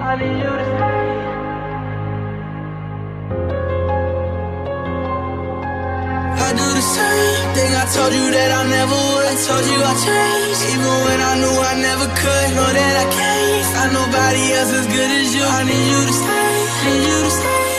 I need you to stay. I do the same thing I told you that I never would. I told you I changed, even when I knew I never could. Know that I can't find nobody else as good as you. I need you to stay, need you to stay.